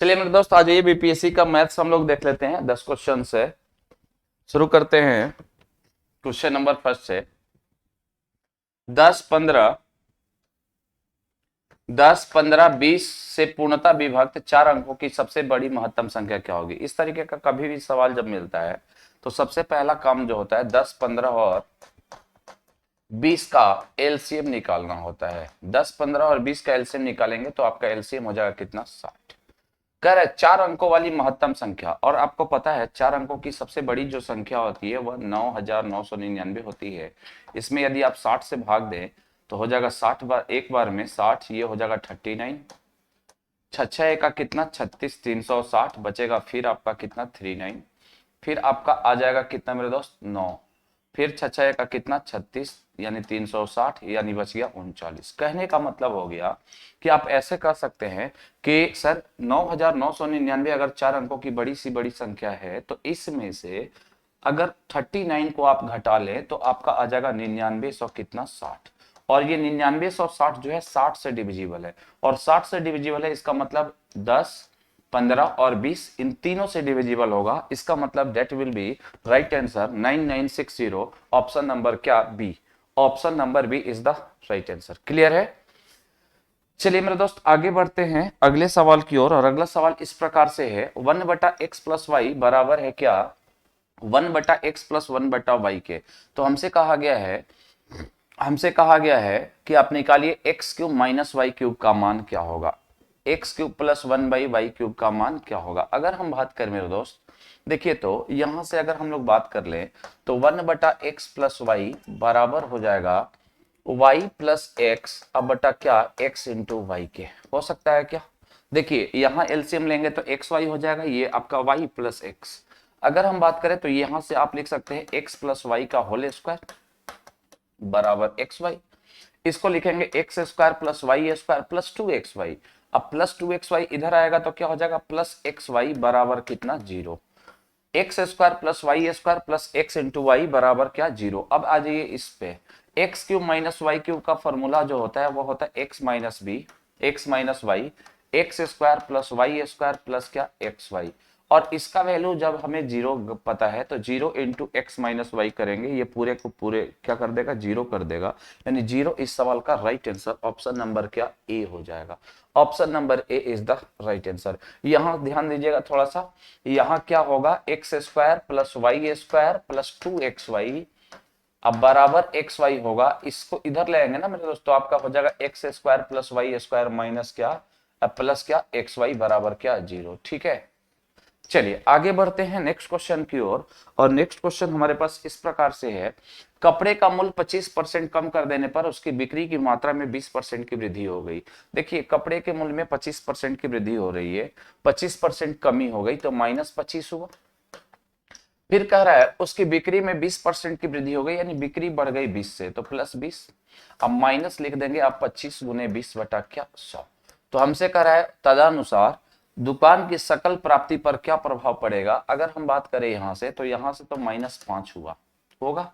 चलिए मेरे दोस्त, आज ये बीपीएससी का मैथ्स हम लोग देख लेते हैं। 10 क्वेश्चन से शुरू करते हैं। क्वेश्चन नंबर फर्स्ट से 10, 15, 20 से पूर्णतः विभक्त 4 अंकों की सबसे बड़ी महत्तम संख्या क्या होगी। इस तरीके का कभी भी सवाल जब मिलता है तो सबसे पहला काम जो होता है 10, 15 और 20 का एलसीएम निकालना होता है। 10, 15 और 20 का एलसीएम निकालेंगे तो आपका एलसीएम हो जाएगा कितना, 60। कह रहे 4 अंकों वाली महत्तम संख्या, और आपको पता है 4 अंकों की सबसे बड़ी जो संख्या होती है वह 9999 होती है। इसमें यदि आप 60 से भाग दें तो हो जाएगा 60 बार, एक बार में 60, ये हो जाएगा 39। छह का कितना 36, 360 बचेगा, फिर आपका कितना 39, फिर आपका आ जाएगा कितना मेरे दोस्त 9, फिर छह का कितना 36 यानी 360 यानी बच गया 39। कहने का मतलब हो गया कि आप ऐसे कर सकते हैं कि सर 9999 अगर 4 अंकों की बड़ी सी बड़ी संख्या है तो इसमें से अगर 39 को आप घटा लें तो आपका आ जाएगा 99 कितना 60। और ये 9960 जो है 60 से डिविजिबल है, और 60 से डिविजिबल है इसका मतलब 10, 15 और 20 इन तीनों से डिविजिबल होगा। इसका मतलब that will be right answer 9960, option number क्या, B. Option number B is the right answer. Clear है। चलिए मेरे दोस्त आगे बढ़ते हैं अगले सवाल की ओर, और अगला सवाल इस प्रकार से है 1/x प्लस वाई बराबर है क्या 1/x प्लस 1/y के। तो हमसे कहा गया है कि आप निकालिए X cube minus Y cube का मान क्या होगा। X cube plus 1/y cube का मान क्या होगा। अगर हम बात करें मेरे दोस्त, देखिए तो यहां से अगर हम लोग बात कर लें तो 1/x प्लस वाई बराबर हो जाएगा y प्लस एक्स अब बटा क्या x इंटू वाई के। हो सकता है क्या, देखिए यहां एलसीएम लेंगे तो एक्स वाई हो जाएगा, ये आपका y प्लस एक्स। अगर हम बात करें तो यहां से आप लिख सकते हैं x प्लस वाई का होल स्क्वायर बराबर एक्स वाई। इसको लिखेंगे X square plus Y square plus 2xy। अब प्लस 2xy इधर आएगा तो क्या हो जाएगा प्लस एक्स वाई बराबर कितना 0। X square plus Y square plus x into Y बराबर क्या 0। अब आ जाइए इस पे, X cube minus Y cube का फॉर्मूला जो होता है वो होता है X minus B, X minus Y, X square plus Y square plus क्या एक्स वाई। और इसका वैल्यू जब हमें 0 पता है तो 0 इंटू एक्स माइनस वाई करेंगे, ये पूरे को पूरे क्या कर देगा 0 कर देगा, यानी 0 इस सवाल का राइट आंसर ऑप्शन नंबर क्या ए हो जाएगा। Option number A is the right answer. यहां ध्यान दीजिएगा थोड़ा सा, यहां क्या होगा X square plus Y square plus 2xy अब बराबर एक्स वाई होगा। इसको इधर ले आएंगे ना मेरे दोस्तों, आपका हो जाएगा X square plus Y square minus क्या प्लस क्या एक्स वाई बराबर क्या 0। ठीक है, चलिए आगे बढ़ते हैं नेक्स्ट क्वेश्चन की ओर। और नेक्स्ट क्वेश्चन हमारे पास इस प्रकार से है, कपड़े का मूल्य 25% कम कर देने पर उसकी बिक्री की मात्रा में 20% की वृद्धि हो गई। देखिए कपड़े के मूल्य में 25% की वृद्धि हो रही है, 25% कमी हो गई तो -25 हुआ। फिर कह रहा है उसकी बिक्री में 20% की वृद्धि हो गई, यानी बिक्री बढ़ गई 20 से तो +20। अब माइनस लिख देंगे आप 25 गुने 20 बटा क्या 100। तो हमसे कह रहा है तदनुसार दुकान की सकल प्राप्ति पर क्या प्रभाव पड़ेगा। अगर हम बात करें यहां से तो -5 हुआ होगा,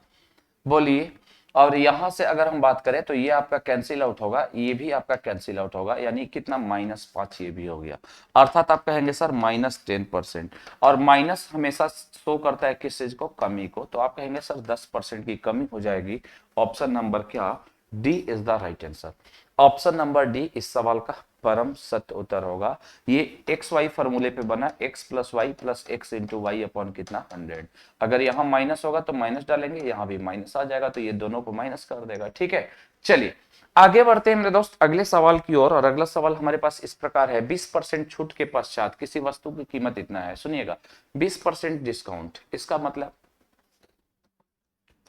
बोलिए। और यहां से अगर हम बात करें तो ये आपका कैंसिल आउट होगा, ये भी आपका कैंसिल आउट होगा, यानी कितना -5 ये भी हो गया। अर्थात आप कहेंगे सर -10%, और माइनस हमेशा शो करता है किस चीज को, कमी को, तो आप कहेंगे सर 10% की कमी हो जाएगी। ऑप्शन नंबर क्या D is the right answer. Option number D इस सवाल का परम सत्य उत्तर होगा। ये एक्स वाई फॉर्मूले पे बना x plus y plus x into y upon कितना 100। अगर यहाँ माइनस होगा तो माइनस डालेंगे, यहाँ भी माइनस आ जाएगा तो ये दोनों को माइनस कर देगा। ठीक है, चलिए आगे बढ़ते हैं मेरे दोस्त अगले सवाल की ओर। और अगला सवाल हमारे पास इस प्रकार है, 20% छूट के पश्चात किसी वस्तु की कीमत इतना है। सुनिएगा 20% डिस्काउंट, इसका मतलब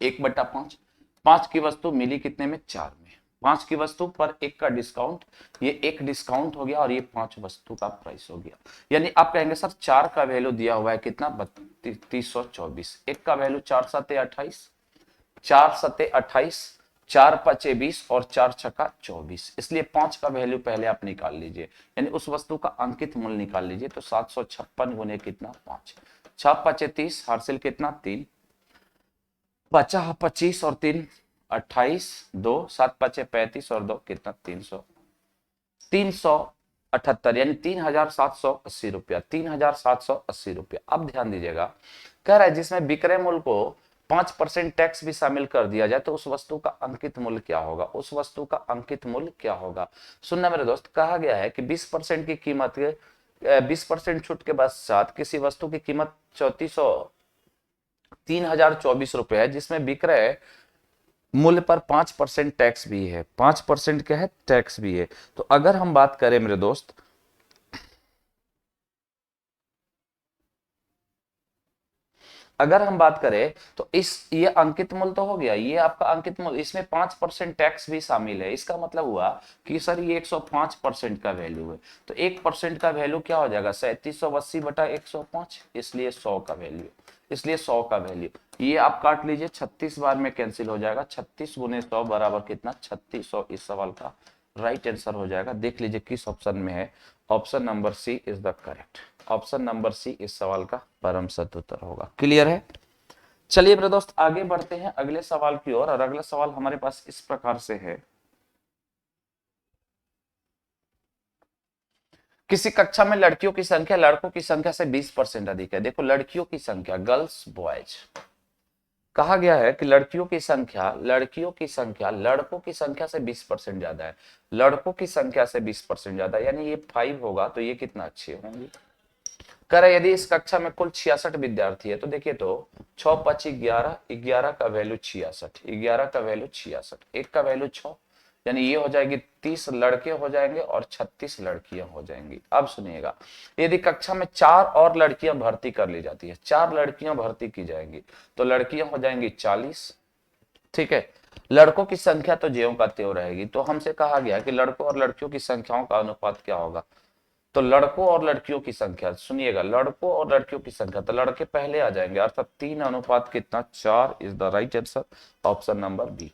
1/5, 5 की वस्तु मिली कितने में 4 में, 5 की वस्तु पर 1 का डिस्काउंट, ये 1 डिस्काउंट हो गया और ये 5 वस्तु का प्राइस हो गया। यानी आप कहेंगे सर 4 का वैल्यू दिया हुआ है कितना 3224, 1 का वैल्यू 4 सते 28, 4 सते 28, 4 पचे 20 और 4 छक्का 24, इसलिए 5 का वैल्यू पहले आप निकाल लीजिए, यानी उस वस्तु का अंकित मूल्य निकाल लीजिए। तो 756 गुने कितना 5, 6 पचे 30, हासिल कितना 3, 50 25 और 3 28, 2 7 5 35 और 2 कितना 300, 300 78 यानी 3780 रुपया, 3780 रुपया। अब ध्यान दीजिएगा, कह रहा है जिसमें विक्रय मूल्य को 5% टैक्स भी शामिल कर दिया जाए तो उस वस्तु का अंकित मूल्य क्या होगा, उस वस्तु का अंकित मूल्य क्या होगा। सुनना मेरे दोस्त, कहा गया है कि 20% की कीमत, 20% छूट के पश्चात किसी वस्तु की कीमत 3024 रुपए है, जिसमें विक्रय मूल्य पर 5% टैक्स भी है, 5% क्या है, टैक्स भी है। तो अगर हम बात करें मेरे दोस्त, अगर हम बात करें तो इस ये अंकित मूल्य तो हो गया, ये आपका अंकित मूल्य, इसमें 5% टैक्स भी शामिल है। इसका मतलब हुआ कि सर ये 105% का वैल्यू है, तो 1% का वैल्यू क्या हो जाएगा, 3780 बटा 105, इसलिए 100 का वैल्यू, इसलिए 100 का वैल्यू। ये आप काट लीजिए, 36 बार में कैंसिल हो जाएगा, 36 गुने 100 बराबर कितना, 3600। इस सवाल का राइट आंसर हो जाएगा। देख लीजिए किस ऑप्शन में है, option number C is the correct, option number C इस सवाल का परम सत्य उत्तर होगा। क्लियर है। चलिए मेरे दोस्त आगे बढ़ते हैं अगले सवाल की ओर, और अगला सवाल हमारे पास इस प्रकार से है, किसी कक्षा में लड़कियों की संख्या लड़कों की संख्या से 20% अधिक है। देखो लड़कियों की संख्या, गर्ल्स बॉयज, कहा गया है कि लड़कियों की संख्या लड़कों की संख्या से 20% ज्यादा है, लड़कों की संख्या से 20% ज्यादा, यानी ये 5 होगा तो ये कितना अच्छे होंगे। कह रहा है यदि इस कक्षा में कुल 66 विद्यार्थी है, तो देखिए तो 6 5 11, 11 का वैल्यू 66, 11 का वैल्यू 66, एक का वैल्यू 6, यानी ये हो जाएगी 30 लड़के हो जाएंगे और 36 लड़कियां हो जाएंगी। अब सुनिएगा, यदि कक्षा में 4 और लड़कियां भर्ती कर ली जाती है, 4 लड़कियां भर्ती की जाएंगी, तो लड़कियां हो जाएंगी 40, ठीक है। लड़कों की संख्या तो ज्यों का त्यों रहेगी, तो हमसे कहा गया कि लड़कों और लड़कियों की संख्याओं का अनुपात क्या होगा। तो लड़कों और लड़कियों की संख्या, सुनिएगा, लड़कों और लड़कियों की संख्या, तो लड़के पहले आ जाएंगे, अर्थात 3 अनुपात कितना, 4 is the right answer, option number B,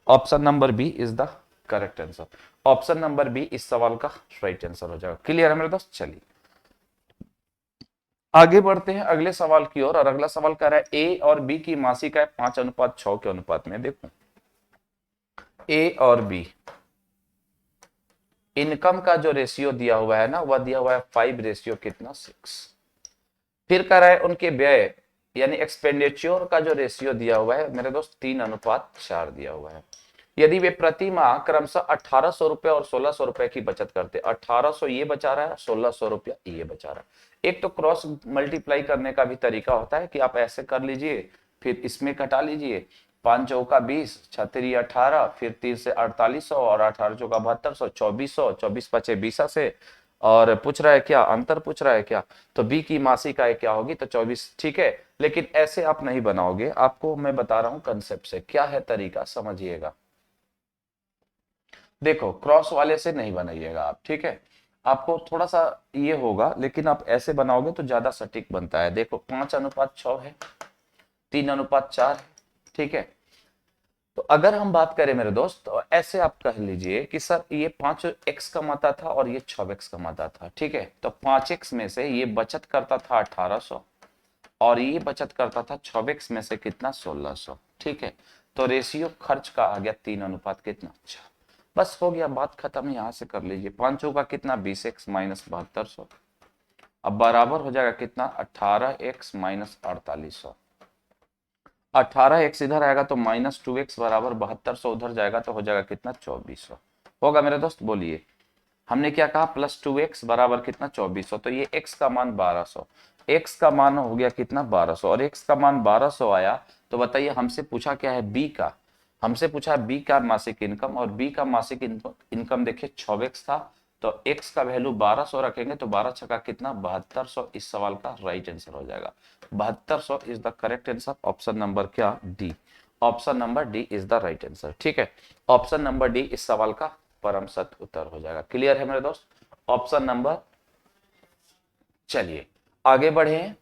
option number B is the correct answer, option number B इस सवाल का राइट आंसर हो जाएगा। क्लियर है मेरे दोस्त। चलिए आगे बढ़ते हैं अगले सवाल की ओर, और अगला सवाल कह रहा है ए और बी की मासिक आय 5:6 के अनुपात में। देखो ए और बी इनकम का जो रेशियो दिया हुआ है ना, वह दिया हुआ है 5 रेशियो कितना, 6। फिर कह रहा है उनके व्यय यानी एक्सपेंडिचर का जो रेशियो दिया हुआ है मेरे दोस्त 3:4 दिया हुआ है। यदि वे प्रति माह क्रमशः 1800 रुपए और 1600 रुपए की बचत करते, 1800 ये बचा रहा है, 1600 रुपया ये बचा रहा है। एक तो क्रॉस मल्टीप्लाई करने का भी तरीका होता है कि आप ऐसे कर लीजिए, फिर इसमें घटा लीजिए, 5 चौका 20, 6 18, फिर 3 से 4800 और 18 चौका 7200, 2400, 24 पचे 20 से, और पूछ रहा है क्या, अंतर पूछ रहा है क्या, तो बी की मासिक आय क्या होगी, तो 24, ठीक है। लेकिन ऐसे आप नहीं बनाओगे, आपको मैं बता रहा हूं कंसेप्ट से, क्या है तरीका समझिएगा। देखो क्रॉस वाले से नहीं बनाइएगा आप, ठीक है, आपको थोड़ा सा ये होगा, लेकिन आप ऐसे बनाओगे तो ज्यादा सटीक बनता है। देखो 5:6 है, 3:4 है, ठीक है। तो अगर हम बात करें मेरे दोस्त, तो ऐसे आप कह लीजिए कि सर ये 5x कमाता था और ये 6x कमाता था, ठीक है। तो 5x में से ये बचत करता था 1800 और ये बचत करता था 6x में से कितना, 1600, ठीक है। तो रेशियो खर्च का आ गया 3:, कितना, 6। बस हो गया, बात खत्म, यहां से कर लीजिए, 5 का कितना, 20x माइनस 7200, अब बराबर हो जाएगा कितना, 18x माइनस 4800, 18x इधर आएगा तो -2x बराबर 7200 उधर जाएगा तो हो जाएगा कितना, 2400 होगा मेरे दोस्त। बोलिए हमने क्या कहा, +2x बराबर कितना, 2400, तो ये x का मान 1200, x का मान हो गया कितना, 1200, और x का मान 1200 आया। तो बताइए हमसे पूछा क्या है, b का, हमसे पूछा b का मासिक इनकम, और b का मासिक इनकम देखिए 6x था, तो x का वैल्यू 1200 रखेंगे तो 12 छका कितना, 7200, इस सवाल का राइट आंसर हो जाएगा। 7200 is the correct answer, option number क्या, D, option number D is the right answer, ठीक है। ऑप्शन नंबर डी इस सवाल का परम सत्य उत्तर हो जाएगा। क्लियर है मेरे दोस्त, ऑप्शन नंबर। चलिए आगे बढ़े,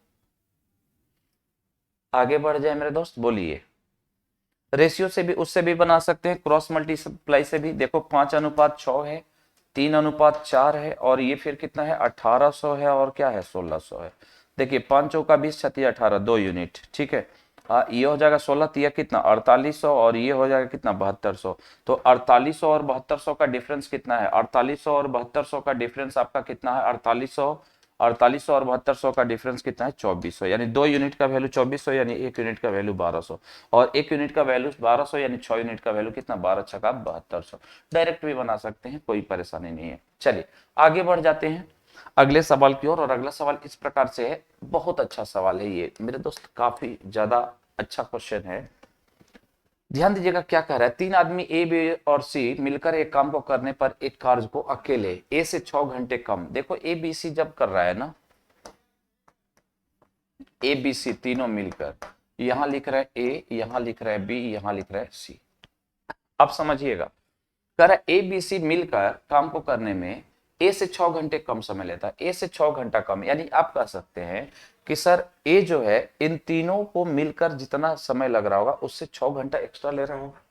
आगे बढ़ जाए मेरे दोस्त। बोलिए रेशियो से भी, उससे भी बना सकते हैं, क्रॉस मल्टीप्लाई से भी। देखो 5:6 है, 3:4 है, और ये फिर कितना है, 1800 है, और क्या है, 1600 है। देखिए 5 चौका 20, 36 18, 2 यूनिट, ठीक है। ये हो जाएगा 16, तो ये कितना 4800, और ये हो जाएगा कितना 7200। तो 4800 और 7200 का डिफरेंस कितना है? 4800 और 7200 का डिफरेंस आपका कितना है? 4800 और 7200 का डिफरेंस कितना है? 2400। यानी 2 यूनिट का वैल्यू 2400, यानी 1 यूनिट का वैल्यू 1200, और 1 यूनिट का वैल्यू 1200, यानी 6 यूनिट का वैल्यू कितना? 12 छका 7200। डायरेक्ट भी बना सकते हैं, कोई परेशानी नहीं है। चलिए आगे बढ़ जाते हैं अगले सवाल की ओर। और अगला सवाल इस प्रकार से है, बहुत अच्छा सवाल है ये मेरे दोस्त, काफी ज्यादा अच्छा क्वेश्चन है। ध्यान दीजिएगा क्या कह रहा है। 3 आदमी ए, बी और सी मिलकर एक काम को करने पर एक कार्य को अकेले ए से 6 घंटे कम, देखो ए बी सी जब कर रहा है ना, ए बी सी तीनों मिलकर, यहां लिख रहा है ए, यहां लिख रहा है बी, यहां लिख रहा है सी। अब समझिएगा, कह रहा है ए बी सी मिलकर काम को करने में ए से 6 घंटे कम समय लेता है। ए से 6 घंटा कम, यानी आप कह सकते हैं कि सर ए जो है इन तीनों को मिलकर जितना समय लग रहा होगा उससे 6 घंटा एक्स्ट्रा ले रहा होगा।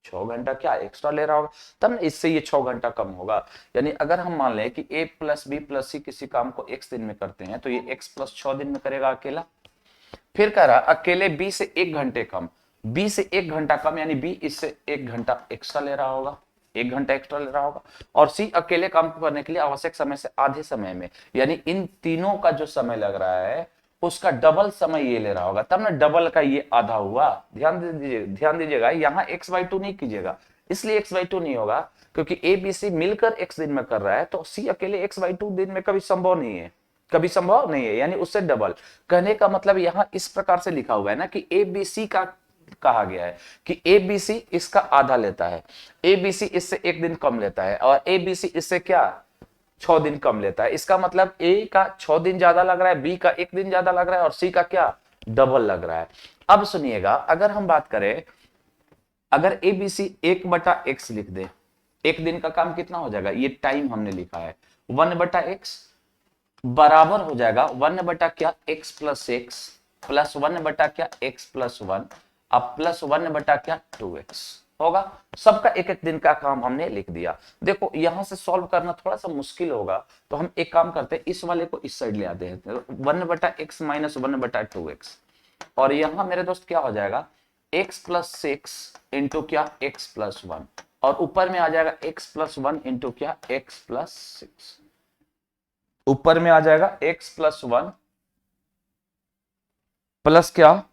6 घंटा क्या एक्स्ट्रा ले रहा होगा, तब ना इससे ये 6 घंटा कम होगा। यानी अगर हम मान लें कि ए प्लस बी प्लस सी किसी काम को x दिन में करते हैं, तो ये x प्लस 6 दिन में करेगा अकेला। फिर कह रहा अकेले बी से 1 घंटे कम, बी से 1 घंटा कम, यानी बी इससे 1 घंटा एक्स्ट्रा ले रहा होगा, 1 घंटा एक्स्ट्रा ले रहा होगा। और सी अकेले काम को करने के लिए आवश्यक समय से आधे समय में, यानी इन तीनों का जो समय लग रहा है उसका डबल समय ये ले रहा होगा, तब ना डबल का ये आधा हुआ। ध्यान दीजिएगा, यहाँ x/2 नहीं कीजिएगा, इसलिए x/2 नहीं होगा क्योंकि ए बी सी मिलकर x दिन में कर रहा है, तो सी अकेले x/2 दिन में कभी संभव नहीं है, कभी संभव नहीं है, यानी उससे डबल। कहने का मतलब यहां इस प्रकार से लिखा हुआ है ना कि ए बी सी का कहा गया है कि ए बी सी इसका आधा लेता है, ए बी सी इससे 1 दिन कम लेता है, और ए बी सी इससे क्या 6 दिन कम लेता है। इसका मतलब ए का 6 दिन ज्यादा लग रहा है, बी का 1 दिन ज्यादा लग रहा है, और सी का क्या डबल लग रहा है। अब सुनिएगा, अगर हम बात करें, अगर ए बी सी 1/x लिख दे, 1 दिन का काम कितना हो जाएगा, ये टाइम हमने लिखा है 1/x बराबर हो जाएगा 1 क्या x प्लस एक्स प्लस 1 क्या x प्लस 1 अब प्लस 1 क्या 2x होगा। सबका 1 दिन का काम हमने लिख दिया। देखो यहां से सॉल्व करना थोड़ा सा मुश्किल होगा, तो हम एक काम करते हैं, इस वाले को इस साइड ले आते हैं, 1/x माइनस 1/2x, और यहां मेरे दोस्त क्या हो जाएगा x प्लस 6 इंटू क्या x प्लस 1, और ऊपर में आ जाएगा x प्लस 1 इंटू क्या x प्लस 6, ऊपर में आ जाएगा x प्लस 1 प्लस क्या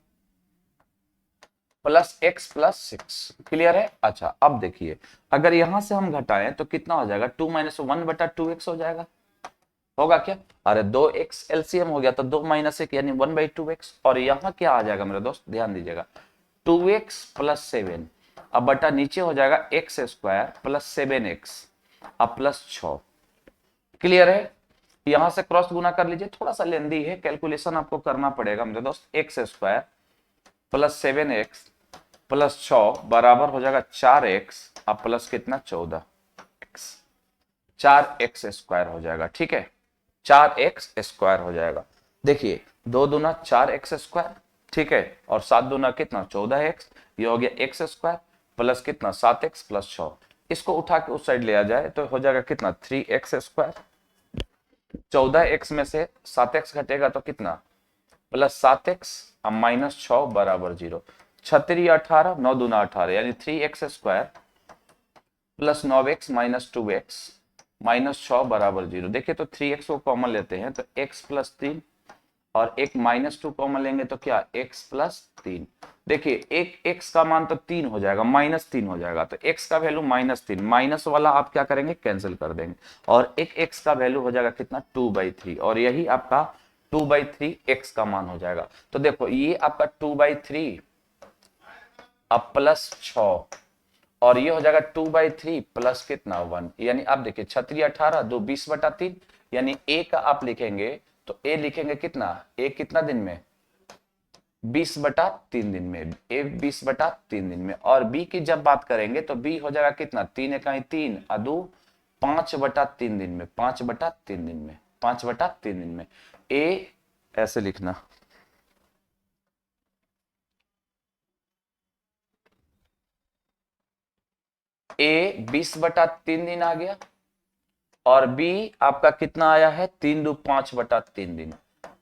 प्लस x प्लस 6। क्लियर है? अच्छा अब देखिए, अगर यहां से हम घटाएं तो कितना हो जाएगा 2 माइनस 1/2x हो जाएगा, होगा क्या? अरे 2x एलसीएम हो गया, तो 2 माइनस 1 यानी 1/2x, और यहां क्या आ जाएगा मेरे दोस्त, ध्यान दीजिएगा 2x प्लस 7, अब बटा नीचे हो जाएगा x स्क्वायर प्लस 7x अब प्लस 6। क्लियर है? यहां से क्रॉस गुना कर लीजिए, थोड़ा सा लेंदी है, कैलकुलेशन आपको करना पड़ेगा मेरे दोस्त। X square plus 7x plus 6 बराबर हो जाएगा 4x अब प्लस कितना 14x, 4x स्क्वायर हो जाएगा। ठीक है, 4x स्क्वायर हो जाएगा। देखिए 2 दूना 4x स्क्वायर, ठीक है, और 7 दूना कितना 14x, ये हो गया x स्क्वायर प्लस कितना 7x प्लस 6। इसको उठा के उस साइड ले आ जाए तो हो जाएगा कितना 3x स्क्वायर, 14x में से 7x घटेगा तो कितना प्लस 7x अब माइनस 6 बराबर 0, 6 18 9 दूना 18 यानी 3x square plus 9x minus 2x minus 6 बराबर 0। देखिए तो 3x को कॉमन लेते हैं तो x प्लस 3 और एक माइनस 2 कॉमन लेंगे तो क्या x प्लस 3। देखिए एक x का मान तो 3 हो जाएगा, माइनस 3 हो जाएगा, तो x का वैल्यू -3, माइनस वाला आप क्या करेंगे कैंसिल कर देंगे, और एक x का वैल्यू हो जाएगा कितना 2/3, और यही आपका 2/3 x का मान हो जाएगा। तो देखो ये आपका 2/3 अब प्लस 6, और ये हो जाएगा 2/3 प्लस कितना 1, यानी आप देखिए 6 18 2 20/3, यानी a का आप लिखेंगे तो a लिखेंगे कितना, a कितना दिन में 20/3 दिन में, a 20/3 दिन में, और b की जब बात करेंगे तो b हो जाएगा कितना 3 इकाई 3 अदू 5/3 दिन में, 5/3 दिन में, 5/3 दिन में। a ऐसे लिखना, a 20/3 दिन आ गया, और b आपका कितना आया है 3 दू 5/3 दिन।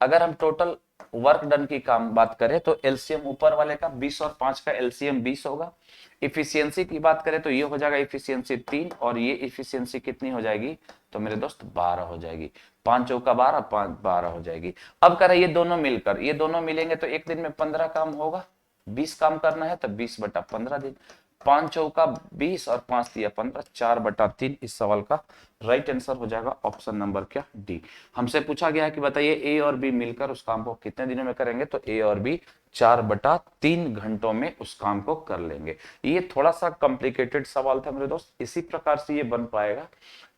अगर हम टोटल वर्क डन की काम बात करें तो एलसीएम ऊपर वाले का 20 और 5 का एलसीएम 20 होगा। इफिशियंसी की बात करें तो ये हो जाएगा इफिशियंसी 3 और ये इफिशियंसी कितनी हो जाएगी तो मेरे दोस्त 12 हो जाएगी। 5 चौका 12, 5 12 हो जाएगी। अब करें ये दोनों मिलकर, ये दोनों मिलेंगे तो एक दिन में 15 काम होगा। 20 काम करना है तो 20/15 दिन। 5 चौका 20 और 5 दिया 15, 4/3 इस सवाल का राइट आंसर हो जाएगा ऑप्शन नंबर क्या डी। हमसे पूछा गया है कि बताइए ए और बी मिलकर उस काम को कितने दिनों में करेंगे, तो ए और बी 4/3 घंटों में उस काम को कर लेंगे। ये थोड़ा सा कॉम्प्लिकेटेड सवाल था मेरे दोस्त, इसी प्रकार से ये बन पाएगा।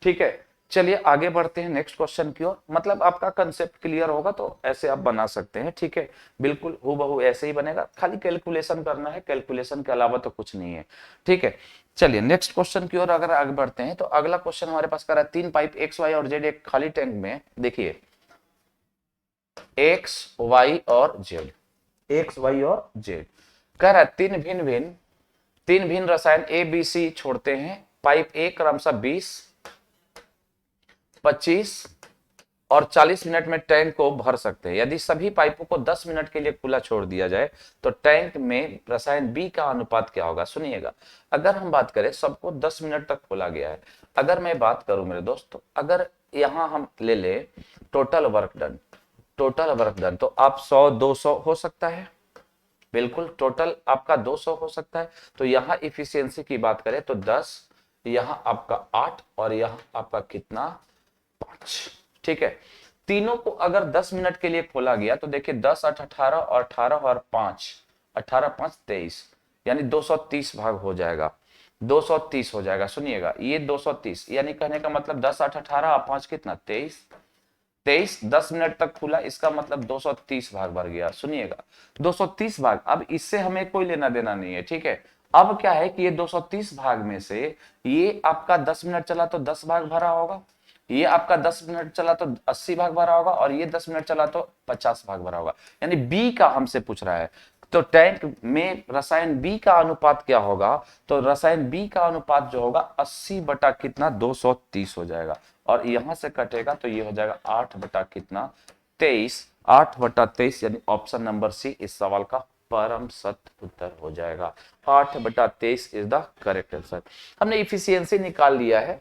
ठीक है, चलिए आगे बढ़ते हैं नेक्स्ट क्वेश्चन की ओर। मतलब आपका कंसेप्ट क्लियर होगा तो ऐसे आप बना सकते हैं। ठीक है, बिल्कुल हूबहू ऐसे ही बनेगा, खाली कैलकुलेशन करना है, कैलकुलेशन के अलावा तो कुछ नहीं है। ठीक है, चलिए नेक्स्ट क्वेश्चन की ओर अगर आगे बढ़ते हैं तो अगला क्वेश्चन हमारे पास कर रहा है 3 पाइप एक्स वाई और जेड एक खाली टैंक में। देखिए एक्स वाई और जेड, एक्स वाई और जेड कह रहा है तीन भिन्न रसायन ए बी सी छोड़ते हैं। पाइप ए क्रमशः 20, 25 और 40 मिनट में टैंक को भर सकते हैं। यदि सभी पाइपों को 10 मिनट के लिए खुला छोड़ दिया जाए तो टैंक में रसायन बी का अनुपात क्या होगा। सुनिएगा, अगर हम बात करें सबको 10 मिनट तक खोला गया है, अगर मैं बात करूं मेरे दोस्तों, अगर यहां हम ले ले टोटल वर्क डन तो आप 100 200 हो सकता है, बिल्कुल टोटल आपका 200 हो सकता है। तो यहाँ इफिशियंसी की बात करें तो 10, यहाँ आपका 8 और यहाँ आपका कितना 5। ठीक है, तीनों को अगर 10 मिनट के लिए खोला गया तो देखिए 10 8 18 और 18 और 5, 18 5 23 यानी 230 भाग हो जाएगा, 230 हो जाएगा। सुनिएगा ये 230 यानी कहने का मतलब 10 8 18 और 5 कितना 23, 10 मिनट तक खुला, इसका मतलब 230 भाग भर गया। सुनिएगा 230 भाग, अब इससे हमें कोई लेना देना नहीं है। ठीक है, अब क्या है कि ये 230 भाग में से ये आपका 10 मिनट चला तो 10 भाग भरा होगा, ये आपका 10 मिनट चला तो 80 भाग भरा होगा और ये 10 मिनट चला तो 50 भाग भरा होगा। यानी बी का हमसे पूछ रहा है, तो टैंक में रसायन बी का अनुपात क्या होगा, तो रसायन बी का अनुपात जो होगा 80 बटा कितना 230 हो जाएगा और यहां से कटेगा तो ये हो जाएगा 8 बटा कितना 23, 8/23 यानी ऑप्शन नंबर सी इस सवाल का परम सत्य उत्तर हो जाएगा। 8/23 इज द करेक्ट आंसर। हमने इफिशियंसी निकाल लिया है,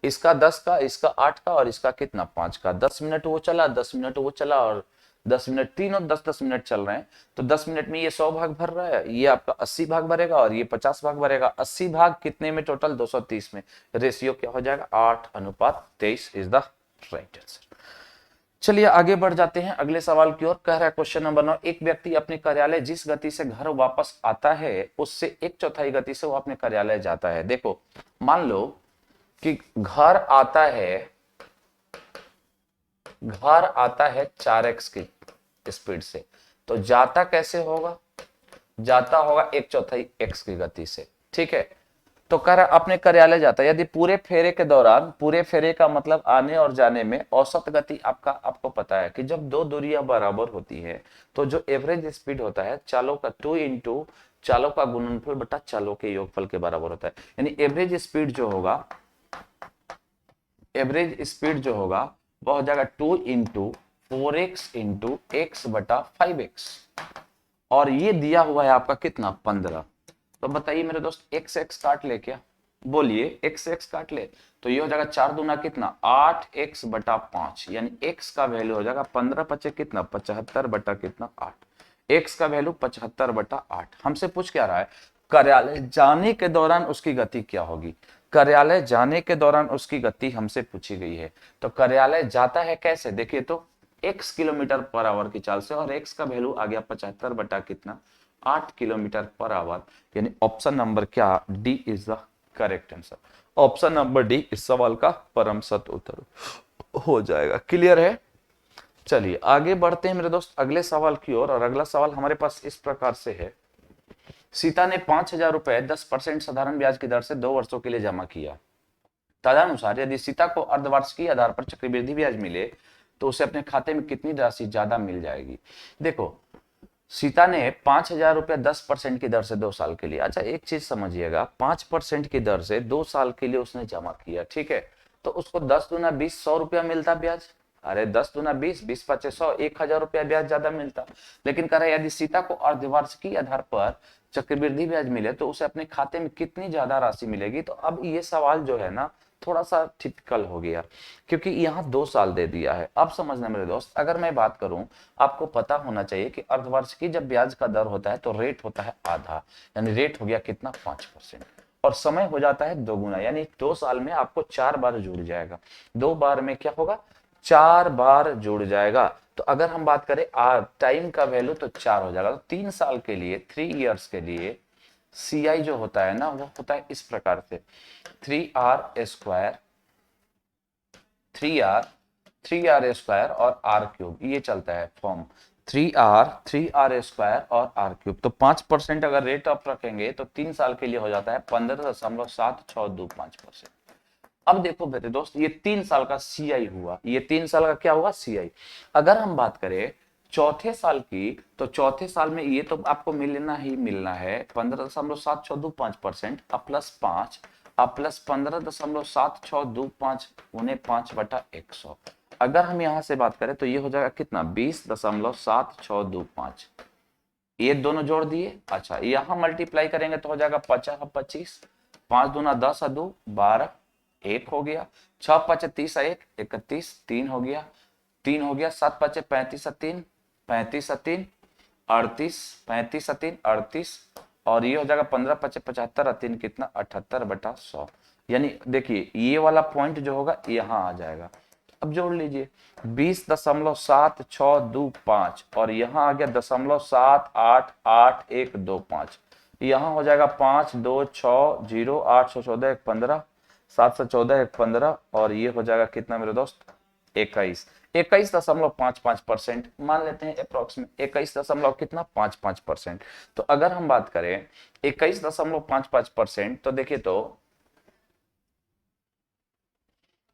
इसका 10 का, इसका 8 का और इसका कितना 5 का। 10 मिनट वो चला, 10 मिनट वो चला और 10 मिनट, तीनों 10-10 मिनट चल रहे हैं। तो 10 मिनट में ये 100 भाग भर रहा है, ये आपका 80 भाग भरेगा और ये 50 भाग भरेगा। 80 भाग कितने में टोटल 230 में, रेशियो क्या हो जाएगा 8/23 इज द राइट आंसर। चलिए आगे बढ़ जाते हैं अगले सवाल की ओर। कह रहा है क्वेश्चन नंबर 9, एक व्यक्ति अपने कार्यालय जिस गति से घर वापस आता है उससे 1/4 गति से वो अपने कार्यालय जाता है। देखो मान लो कि घर आता है 4x की स्पीड से, तो जाता कैसे होगा, जाता होगा 1/4 x की गति से। ठीक है, तो कह रहा अपने कार्यालय जाता है, यदि पूरे फेरे के दौरान, पूरे फेरे का मतलब आने और जाने में औसत गति आपको पता है कि जब दो दूरियां बराबर होती है तो जो एवरेज स्पीड होता है चालों का 2 इंटू चालों का गुणनफल बटा चालों के योगफल के बराबर होता है। यानी एवरेज स्पीड जो होगा वह हो जाएगा 2 इंटू 4x इंटू x बटा 5x और ये दिया हुआ है आपका कितना 15। तो बताइए मेरे दोस्त x x काट ले, क्या बोलिए x x काट ले, तो ये हो जाएगा 4 दूना कितना 8x बटा 5 यानी x का वैल्यू हो जाएगा 15 पचे कितना 75 बटा कितना 8, x का वैल्यू 75 बटा 8। हमसे पूछ क्या रहा है कार्यालय जाने के दौरान उसकी गति क्या होगी, कार्यालय जाने के दौरान उसकी गति हमसे पूछी गई है। तो कार्यालय जाता है कैसे, देखिए तो x किलोमीटर पर आवर की चाल से और x का वैल्यू आ गया 75 बटा कितना 8 किलोमीटर पर आवर, यानी ऑप्शन नंबर क्या D is the correct answer. Option number D इस सवाल का परम सत्य उत्तर हो जाएगा। क्लियर है, चलिए आगे बढ़ते हैं मेरे दोस्त अगले सवाल की ओर। और अगला सवाल हमारे पास इस प्रकार से है, सीता ने 5,000 रुपए 10% साधारण ब्याज की दर से 2 वर्षों के लिए जमा किया। तदनुसार यदि सीता को अर्धवार्षिकीय आधार पर चक्रवृद्धि ब्याज मिले तो उसे अपने खाते में कितनी राशि ज्यादा मिल जाएगी। देखो सीता ने 5,000 रुपया 10% की दर से 2 साल के लिए, अच्छा एक चीज समझिएगा 5% की दर से 2 साल के लिए उसने जमा किया, ठीक है, तो उसको 10 दूना 20 100 रुपया मिलता ब्याज। अरे 10 दूना 20, 20 पचे 100, 1000 रुपया ब्याज ज्यादा मिलता। लेकिन कह रहा है यदि सीता को अर्धवार्षिकी आधार पर चक्रवृद्धि ब्याज मिले तो उसे अपने खाते में कितनी ज्यादा राशि मिलेगी। तो अब ये सवाल जो है ना थोड़ा सा टिपिकल हो गया, क्योंकि यहाँ 2 साल दे दिया है। अब समझना मेरे दोस्त, अगर मैं बात करूं, आपको पता होना चाहिए कि अर्धवार्षिकी जब ब्याज का दर होता है तो रेट होता है आधा, यानी रेट हो गया कितना 5%, और समय हो जाता है 2 गुना, यानी 2 साल में आपको 4 बार जुड़ जाएगा। 2 बार में क्या होगा, 4 बार जुड़ जाएगा। तो अगर हम बात करें टाइम का वैल्यू तो 4 हो जाएगा। तो 3 साल के लिए, 3 इयर्स के लिए CI जो होता है ना वो होता है इस प्रकार से 3R स्क्वायर, 3R और R क्यूब, ये चलता है फॉर्म 3R स्क्वायर और R क्यूब। तो 5% अगर रेट ऑफ रखेंगे तो 3 साल के लिए हो जाता है 15.7625%। अब देखो मेरे दोस्त, ये 3 साल का CI हुआ, ये 3 साल का क्या हुआ CI। अगर हम बात करें चौथे साल की, तो चौथे साल में ये तो आपको मिलना ही मिलना है 15.7625% प्लस 5 प्लस 15.7625 उन्हें 5/100। अगर हम यहां से बात करें तो ये हो जाएगा कितना 20.7625, ये दोनों जोड़ दिए। अच्छा यहां मल्टीप्लाई करेंगे तो हो जाएगा 50 25, 5 दूना 10 2 12, 1 हो गया, 6 5 30 1 31, 3 हो गया, 3 हो गया, 7 5 35 3 35 3 38, 35 3 38, और ये हो जाएगा 15 5 75 3 कितना 78/100। यानी देखिए ये वाला पॉइंट जो होगा यहाँ आ जाएगा। अब जोड़ लीजिए 20.7625 और यहाँ आ गया 0.788125, यहाँ हो जाएगा 5 2 6 0 8 14 1 15 714 1 15, और ये हो जाएगा कितना मेरे दोस्त 21.55% मान लेते हैं अप्रोक्सीमेट 21 दशमलव कितना 55%। तो अगर हम बात करें 21.55%, तो देखिए तो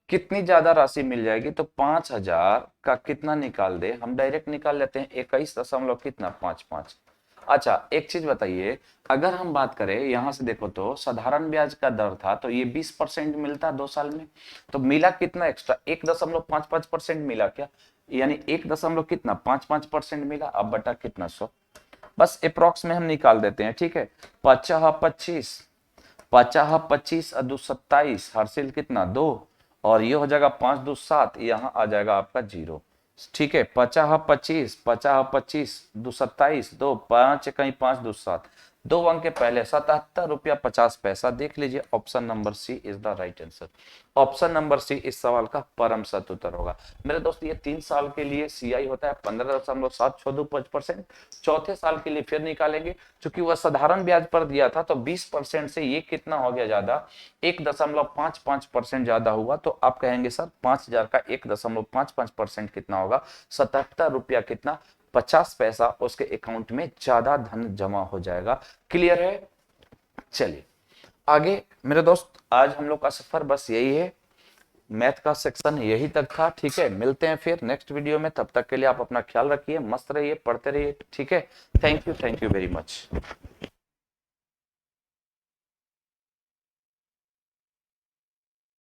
कितनी ज्यादा राशि मिल जाएगी। तो 5000 का कितना निकाल दे, हम डायरेक्ट निकाल लेते हैं 21 दशमलव कितना 55। अच्छा एक चीज बताइए, अगर हम बात करें यहां से देखो तो साधारण ब्याज का दर था तो ये 20% मिलता 2 साल में, तो मिला कितना एक्स्ट्रा 1.55% मिला क्या, यानी 1 दशमलव कितना 55% मिला। अब बटा कितना 100, बस अप्रोक्स में हम निकाल देते हैं, ठीक है। 50 25, 50 25 2 27, हासिल कितना 2, और ये हो जाएगा 5 2 7, यहाँ आ जाएगा आपका 0, ठीक है। 50 25, 50 25 2 27, 2 5 कहीं 5 2 7, 2 अंक के पहले 77 रुपया 50 पैसा। देख लीजिए option number C is the right answer. Option number C इस सवाल का परम सत्य उत्तर होगा। मेरे दोस्त ये 3 साल के लिए CI होता है 15.7625%। चौथे साल के लिए फिर निकालेंगे, क्योंकि वह साधारण ब्याज पर दिया था तो 20% से ये कितना हो गया ज्यादा 1.55% ज्यादा हुआ। तो आप कहेंगे सर 5000 का 1.55% कितना होगा, 77 रुपया कितना 50 पैसा उसके अकाउंट में ज्यादा धन जमा हो जाएगा। क्लियर है। चलिए आगे मेरे दोस्त, आज हम लोग का सफर बस यही है, मैथ का सेक्शन यही तक था, ठीक है। मिलते हैं फिर नेक्स्ट वीडियो में, तब तक के लिए आप अपना ख्याल रखिए, मस्त रहिए, पढ़ते रहिए, ठीक है। Thank you very much.